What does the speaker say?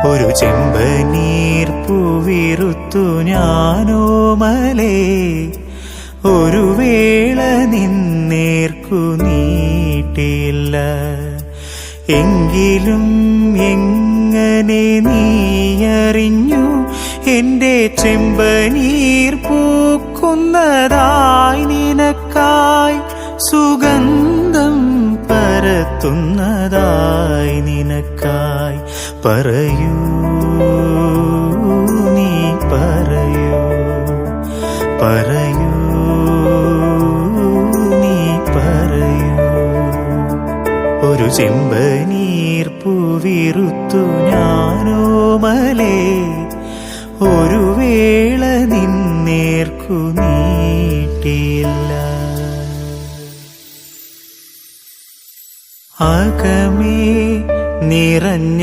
ഒരു ചെമ്പനീർ പൂവിറുത്തു ഞാനോമലേ ഒരു വേള നിന്നേർക്കു നീട്ടില്ല. എങ്കിലും എങ്ങനെ നീയറിഞ്ഞു എന്റെ ചെമ്പനീർ പൂക്കുന്നതായി നിനക്കായി, സുഗന്ധം പരത്തുന്നതായി നിനക്കായി. പറയൂ നീ പറയൂ, പറയൂ നീ പറയൂ. ഒരു ചെമ്പനീർ പൂവിറുത്തു ഞാനോമലേ ഒരു വേള നിന്നേർക്കു നീട്ടില്ല. അകമേ നിറഞ്ഞ